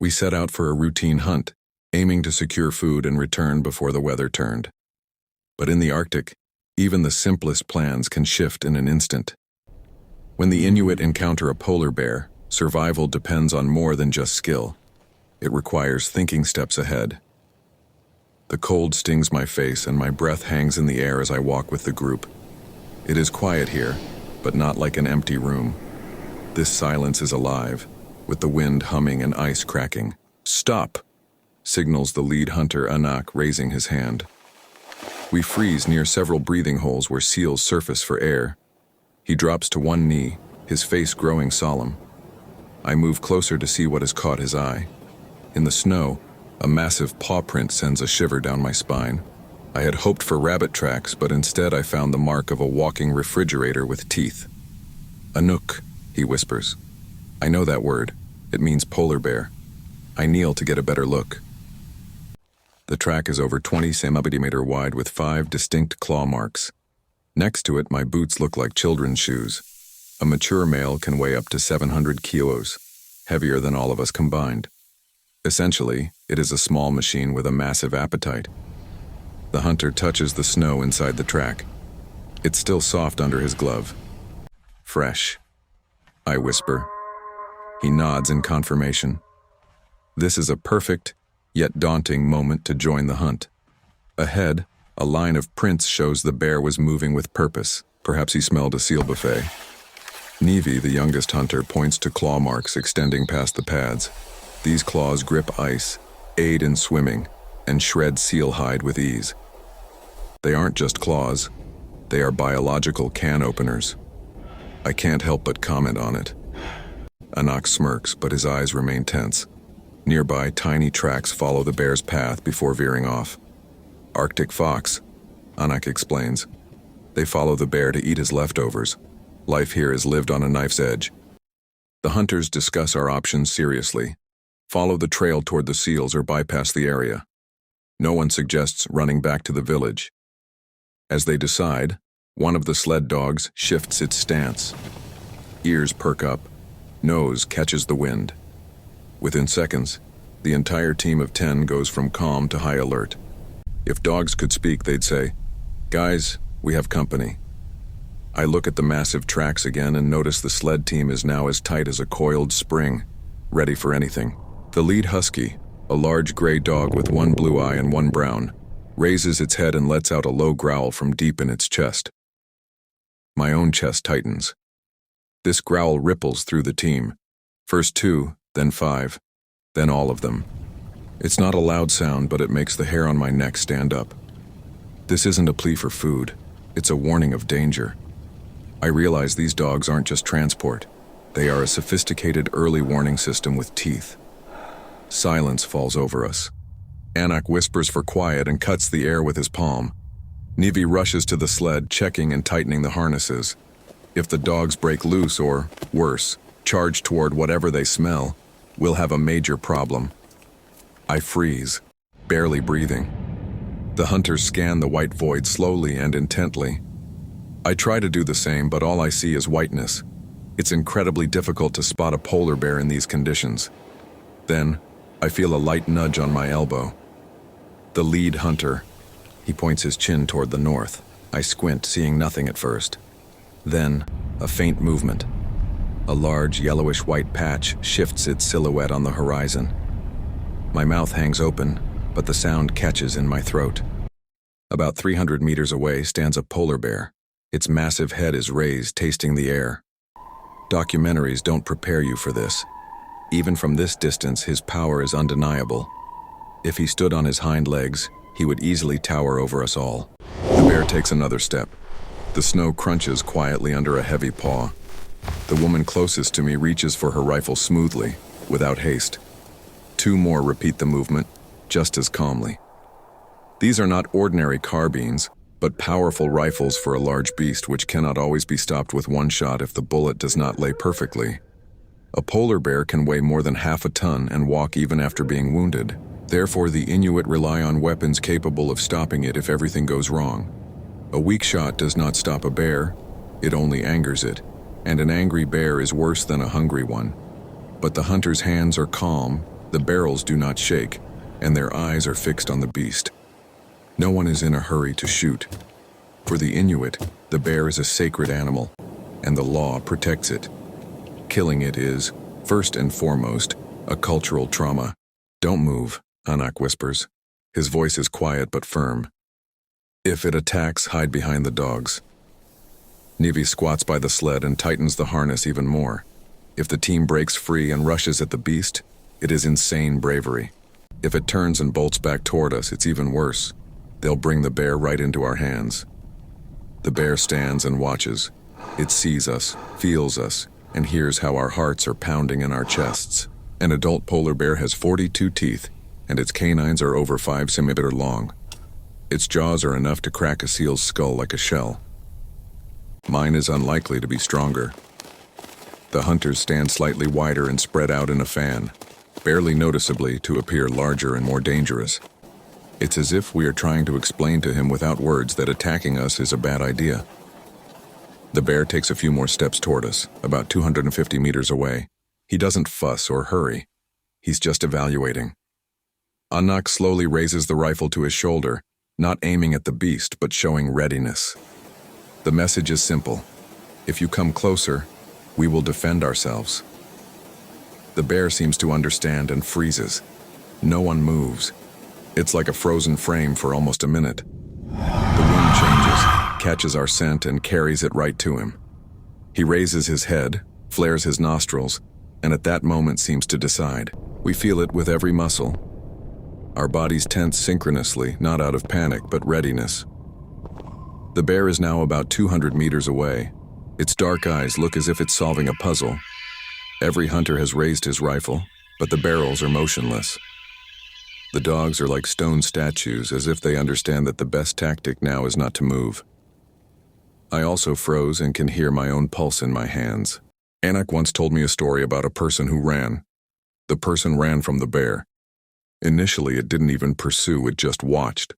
We set out for a routine hunt, aiming to secure food and return before the weather turned. But in the Arctic, even the simplest plans can shift in an instant. When the Inuit encounter a polar bear, survival depends on more than just skill. It requires thinking steps ahead. The cold stings my face and my breath hangs in the air as I walk with the group. It is quiet here, but not like an empty room. This silence is alive, with the wind humming and ice cracking. "Stop!" signals the lead hunter Anak, raising his hand. We freeze near several breathing holes where seals surface for air. He drops to one knee, his face growing solemn. I move closer to see what has caught his eye. In the snow, a massive paw print sends a shiver down my spine. I had hoped for rabbit tracks, but instead I found the mark of a walking refrigerator with teeth. "Nanuq," he whispers. I know that word. It means polar bear. I kneel to get a better look. The track is over 20 centimeters wide with 5 distinct claw marks. Next to it, my boots look like children's shoes. A mature male can weigh up to 700 kilos, heavier than all of us combined. Essentially, it is a small machine with a massive appetite. The hunter touches the snow inside the track. It's still soft under his glove. "Fresh," I whisper. He nods in confirmation. This is a perfect, yet daunting moment to join the hunt. Ahead, a line of prints shows the bear was moving with purpose. Perhaps he smelled a seal buffet. Nevi, the youngest hunter, points to claw marks extending past the pads. These claws grip ice, aid in swimming, and shred seal hide with ease. They aren't just claws. They are biological can openers. I can't help but comment on it. Anak smirks, but his eyes remain tense. Nearby, tiny tracks follow the bear's path before veering off. Arctic fox, Anak explains. They follow the bear to eat his leftovers. Life here is lived on a knife's edge. The hunters discuss our options seriously. Follow the trail toward the seals or bypass the area. No one suggests running back to the village. As they decide, one of the sled dogs shifts its stance. Ears perk up, nose catches the wind. Within seconds, the entire team of 10 goes from calm to high alert. If dogs could speak, they'd say, "Guys, we have company." I look at the massive tracks again and notice the sled team is now as tight as a coiled spring, ready for anything. The lead husky, a large gray dog with one blue eye and one brown, raises its head and lets out a low growl from deep in its chest. My own chest tightens. This growl ripples through the team. First 2, then 5, then all of them. It's not a loud sound, but it makes the hair on my neck stand up. This isn't a plea for food. It's a warning of danger. I realize these dogs aren't just transport. They are a sophisticated early warning system with teeth. Silence falls over us. Anak whispers for quiet and cuts the air with his palm. Nevi rushes to the sled, checking and tightening the harnesses. If the dogs break loose or, worse, charge toward whatever they smell, we'll have a major problem. I freeze, barely breathing. The hunters scan the white void slowly and intently. I try to do the same, but all I see is whiteness. It's incredibly difficult to spot a polar bear in these conditions. Then, I feel a light nudge on my elbow. The lead hunter. He points his chin toward the north. I squint, seeing nothing at first. Then, a faint movement. A large yellowish-white patch shifts its silhouette on the horizon. My mouth hangs open, but the sound catches in my throat. About 300 meters away stands a polar bear. Its massive head is raised, tasting the air. Documentaries don't prepare you for this. Even from this distance, his power is undeniable. If he stood on his hind legs, he would easily tower over us all. The bear takes another step. The snow crunches quietly under a heavy paw. The woman closest to me reaches for her rifle smoothly, without haste. 2 more repeat the movement, just as calmly. These are not ordinary carbines, but powerful rifles for a large beast which cannot always be stopped with one shot if the bullet does not lay perfectly. A polar bear can weigh more than half a ton and walk even after being wounded. Therefore, the Inuit rely on weapons capable of stopping it if everything goes wrong. A weak shot does not stop a bear, it only angers it, and an angry bear is worse than a hungry one. But the hunter's hands are calm, The barrels do not shake, and their eyes are fixed on the beast. No one is in a hurry to shoot. For the Inuit, the bear is a sacred animal, and the law protects it. Killing it is, first and foremost, a cultural trauma. "Don't move," Anak whispers. His voice is quiet but firm. "If it attacks, hide behind the dogs." Nivi squats by the sled and tightens the harness even more. If the team breaks free and rushes at the beast, it is insane bravery. If it turns and bolts back toward us, it's even worse. They'll bring the bear right into our hands. The bear stands and watches. It sees us, feels us, and hears how our hearts are pounding in our chests. An adult polar bear has 42 teeth, and its canines are over 5 centimeters long. Its jaws are enough to crack a seal's skull like a shell. Mine is unlikely to be stronger. The hunters stand slightly wider and spread out in a fan, barely noticeably to appear larger and more dangerous. It's as if we are trying to explain to him without words that attacking us is a bad idea. The bear takes a few more steps toward us, about 250 meters away. He doesn't fuss or hurry. He's just evaluating. Anak slowly raises the rifle to his shoulder, not aiming at the beast, but showing readiness. The message is simple. If you come closer, we will defend ourselves. The bear seems to understand and freezes. No one moves. It's like a frozen frame for almost a minute. The wind changes, catches our scent, and carries it right to him. He raises his head, flares his nostrils, and at that moment seems to decide. We feel it with every muscle. Our bodies tense synchronously, not out of panic, but readiness. The bear is now about 200 meters away. Its dark eyes look as if it's solving a puzzle. Every hunter has raised his rifle, but the barrels are motionless. The dogs are like stone statues, as if they understand that the best tactic now is not to move. I also froze and can hear my own pulse in my hands. Anak once told me a story about a person who ran. The person ran from the bear. Initially, it didn't even pursue, it just watched.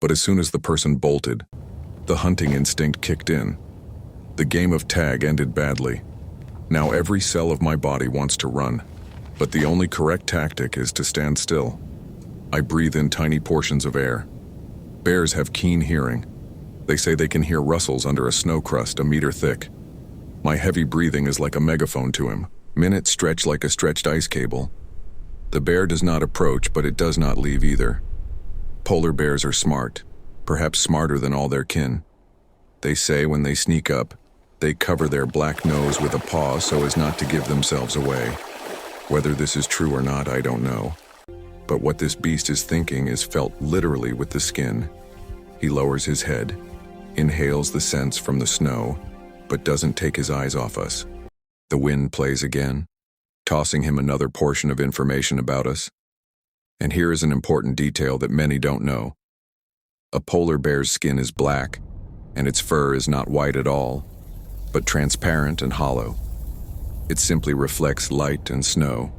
But as soon as the person bolted, the hunting instinct kicked in. The game of tag ended badly. Now every cell of my body wants to run, but the only correct tactic is to stand still. I breathe in tiny portions of air. Bears have keen hearing. They say they can hear rustles under a snow crust a meter thick. My heavy breathing is like a megaphone to him. Minutes stretch like a stretched ice cable. The bear does not approach, but it does not leave either. Polar bears are smart, perhaps smarter than all their kin. They say when they sneak up, they cover their black nose with a paw so as not to give themselves away. Whether this is true or not, I don't know. But what this beast is thinking is felt literally with the skin. He lowers his head, inhales the scents from the snow, but doesn't take his eyes off us. The wind plays again, tossing him another portion of information about us. And here is an important detail that many don't know. A polar bear's skin is black, and its fur is not white at all, but transparent and hollow. It simply reflects light and snow.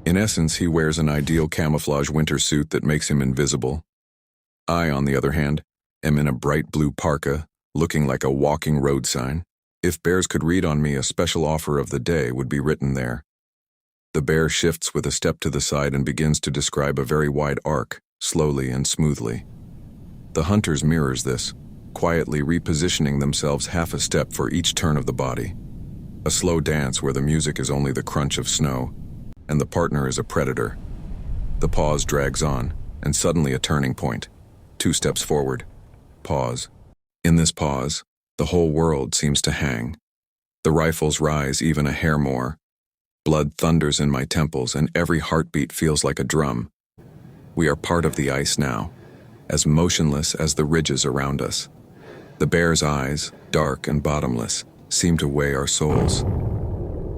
In essence, he wears an ideal camouflage winter suit that makes him invisible. I, on the other hand, am in a bright blue parka, looking like a walking road sign. If bears could read on me, a special offer of the day would be written there. The bear shifts with a step to the side and begins to describe a very wide arc, slowly and smoothly. The hunters mirrors this, quietly repositioning themselves half a step for each turn of the body. A slow dance where the music is only the crunch of snow, and the partner is a predator. The pause drags on, and suddenly a turning point. 2 steps forward. Pause. In this pause, the whole world seems to hang. The rifles rise even a hair more. Blood thunders in my temples, and every heartbeat feels like a drum. We are part of the ice now, as motionless as the ridges around us. The bear's eyes, dark and bottomless, seem to weigh our souls.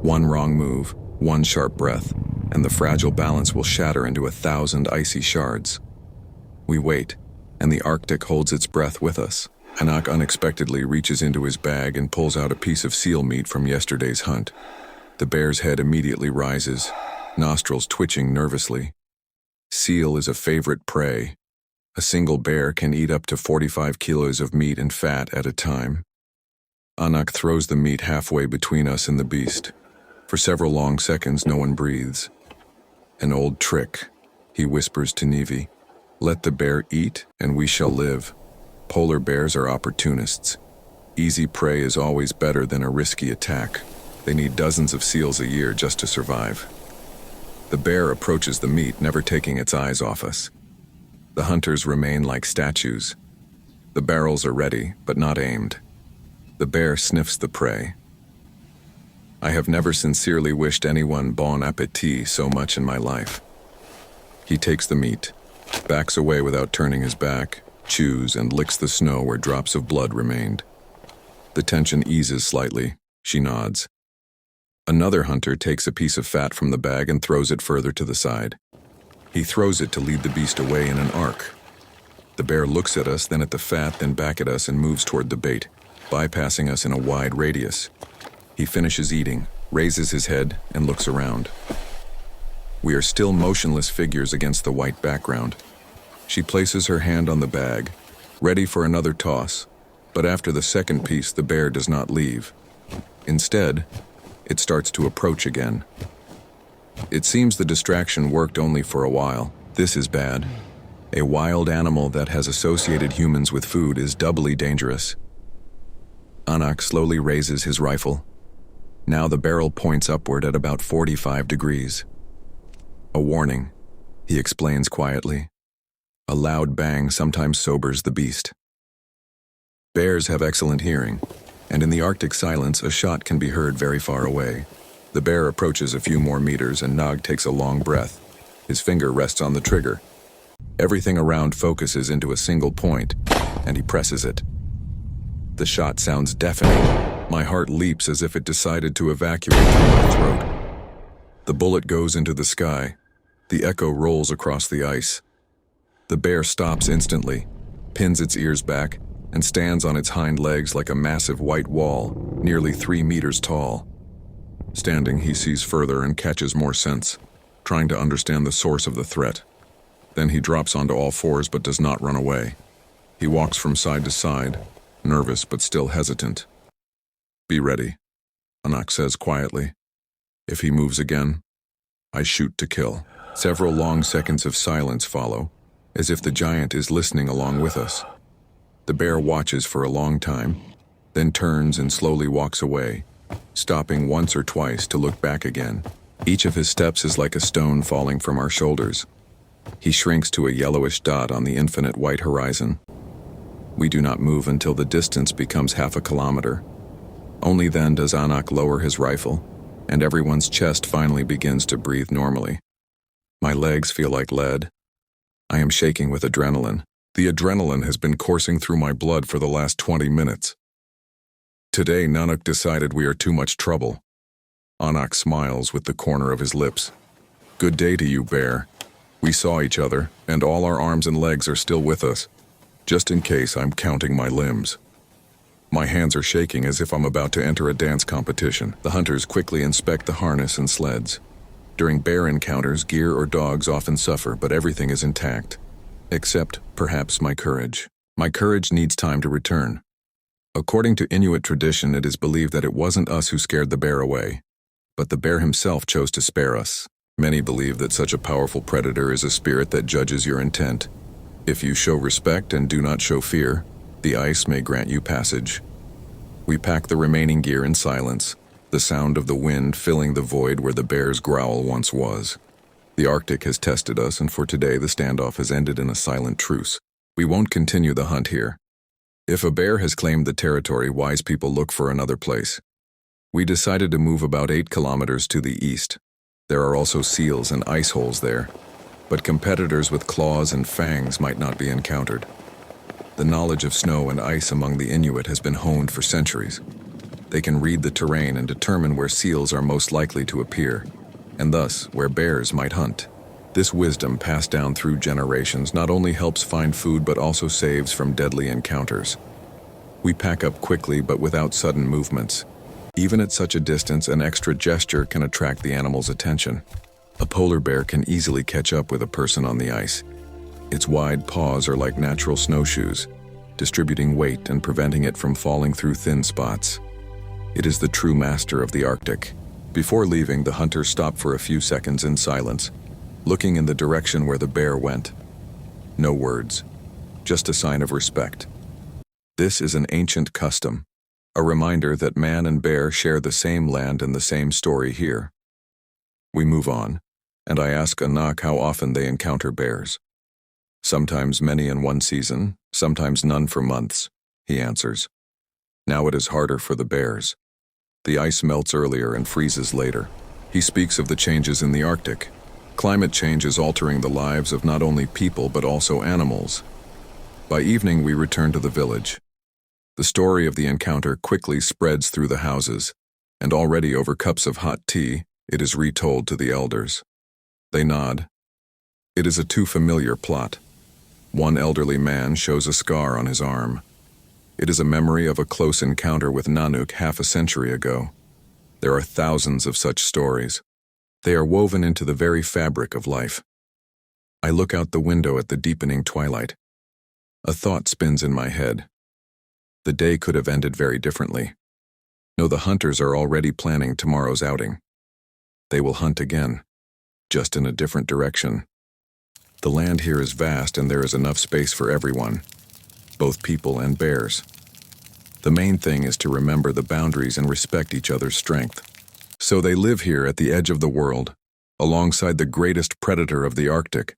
One wrong move, one sharp breath, and the fragile balance will shatter into 1,000 icy shards. We wait, and the Arctic holds its breath with us. Anak unexpectedly reaches into his bag and pulls out a piece of seal meat from yesterday's hunt. The bear's head immediately rises, nostrils twitching nervously. Seal is a favorite prey. A single bear can eat up to 45 kilos of meat and fat at a time. Anak throws the meat halfway between us and the beast. For several long seconds, no one breathes. An old trick, he whispers to Nevi. Let the bear eat, and we shall live. Polar bears are opportunists. Easy prey is always better than a risky attack. They need dozens of seals a year just to survive. The bear approaches the meat, never taking its eyes off us. The hunters remain like statues. The barrels are ready, but not aimed. The bear sniffs the prey. I have never sincerely wished anyone bon appetit so much in my life. He takes the meat, backs away without turning his back, chews and licks the snow where drops of blood remained. The tension eases slightly. She nods. Another hunter takes a piece of fat from the bag and throws it further to the side. He throws it to lead the beast away in an arc. The bear looks at us, then at the fat, then back at us and moves toward the bait, bypassing us in a wide radius. He finishes eating, raises his head, and looks around. We are still motionless figures against the white background. She places her hand on the bag, ready for another toss, but after the second piece, the bear does not leave. Instead, it starts to approach again. It seems the distraction worked only for a while. This is bad. A wild animal that has associated humans with food is doubly dangerous. Anak slowly raises his rifle. Now the barrel points upward at about 45 degrees. A warning, he explains quietly. A loud bang sometimes sobers the beast. Bears have excellent hearing, and in the Arctic silence, a shot can be heard very far away. The bear approaches a few more meters, and Nog takes a long breath. His finger rests on the trigger. Everything around focuses into a single point, and he presses it. The shot sounds deafening. My heart leaps as if it decided to evacuate through my throat. The bullet goes into the sky. The echo rolls across the ice. The bear stops instantly, pins its ears back, and stands on its hind legs like a massive white wall, nearly 3 meters tall. Standing, he sees further and catches more sense, trying to understand the source of the threat. Then he drops onto all fours but does not run away. He walks from side to side, nervous but still hesitant. Be ready, Anak says quietly. If he moves again, I shoot to kill. Several long seconds of silence follow, as if the giant is listening along with us. The bear watches for a long time, then turns and slowly walks away, stopping once or twice to look back again. Each of his steps is like a stone falling from our shoulders. He shrinks to a yellowish dot on the infinite white horizon. We do not move until the distance becomes half a kilometer. Only then does Anak lower his rifle, and everyone's chest finally begins to breathe normally. My legs feel like lead. I am shaking with adrenaline. The adrenaline has been coursing through my blood for the last 20 minutes. Today, Nanuq decided we are too much trouble. Anak smiles with the corner of his lips. Good day to you, bear. We saw each other, and all our arms and legs are still with us. Just in case, I'm counting my limbs. My hands are shaking as if I'm about to enter a dance competition. The hunters quickly inspect the harness and sleds. During bear encounters, gear or dogs often suffer, but everything is intact. Except, perhaps, my courage. My courage needs time to return. According to Inuit tradition, it is believed that it wasn't us who scared the bear away, but the bear himself chose to spare us. Many believe that such a powerful predator is a spirit that judges your intent. If you show respect and do not show fear, the ice may grant you passage. We pack the remaining gear in silence, the sound of the wind filling the void where the bear's growl once was. The Arctic has tested us, and for today the standoff has ended in a silent truce. We won't continue the hunt here. If a bear has claimed the territory, wise people look for another place. We decided to move about 8 kilometers to the east. There are also seals and ice holes there, but competitors with claws and fangs might not be encountered. The knowledge of snow and ice among the Inuit has been honed for centuries. They can read the terrain and determine where seals are most likely to appear, and thus where bears might hunt. This wisdom passed down through generations not only helps find food but also saves from deadly encounters. We pack up quickly but without sudden movements. Even at such a distance, an extra gesture can attract the animal's attention. A polar bear can easily catch up with a person on the ice. Its wide paws are like natural snowshoes, distributing weight and preventing it from falling through thin spots. It is the true master of the Arctic. Before leaving, the hunters stop for a few seconds in silence. looking in the direction where the bear went. No words, just a sign of respect. This is an ancient custom, a reminder that man and bear share the same land and the same story here. We move on, and I ask Anak how often they encounter bears. Sometimes many in one season, sometimes none for months, he answers. Now it is harder for the bears. The ice melts earlier and freezes later. He speaks of the changes in the Arctic. Climate change is altering the lives of not only people but also animals. By evening we return to the village. The story of the encounter quickly spreads through the houses, and already over cups of hot tea, it is retold to the elders. They nod. It is a too familiar plot. One elderly man shows a scar on his arm. It is a memory of a close encounter with Nanuq half a century ago. There are thousands of such stories. They are woven into the very fabric of life. I look out the window at the deepening twilight. A thought spins in my head. The day could have ended very differently. No, the hunters are already planning tomorrow's outing. They will hunt again, just in a different direction. The land here is vast and there is enough space for everyone, both people and bears. The main thing is to remember the boundaries and respect each other's strength. So they live here at the edge of the world, alongside the greatest predator of the Arctic.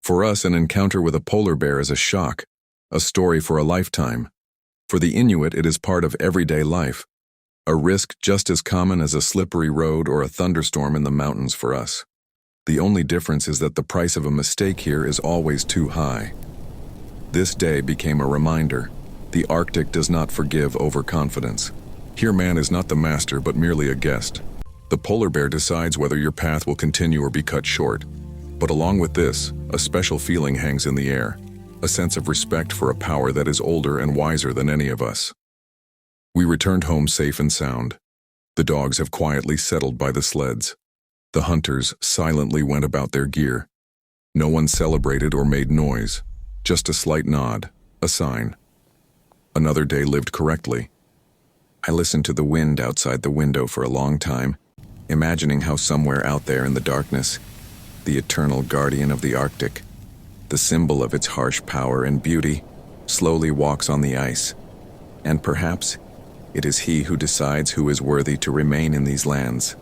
For us, an encounter with a polar bear is a shock, a story for a lifetime. For the Inuit, it is part of everyday life, a risk just as common as a slippery road or a thunderstorm in the mountains for us. The only difference is that the price of a mistake here is always too high. This day became a reminder. The Arctic does not forgive overconfidence. Here man is not the master but merely a guest. The polar bear decides whether your path will continue or be cut short. But along with this, a special feeling hangs in the air, a sense of respect for a power that is older and wiser than any of us. We returned home safe and sound. The dogs have quietly settled by the sleds. The hunters silently went about their gear. No one celebrated or made noise, just a slight nod, a sign. Another day lived correctly. I listened to the wind outside the window for a long time, imagining how somewhere out there in the darkness, the eternal guardian of the Arctic, the symbol of its harsh power and beauty, slowly walks on the ice. And perhaps it is he who decides who is worthy to remain in these lands.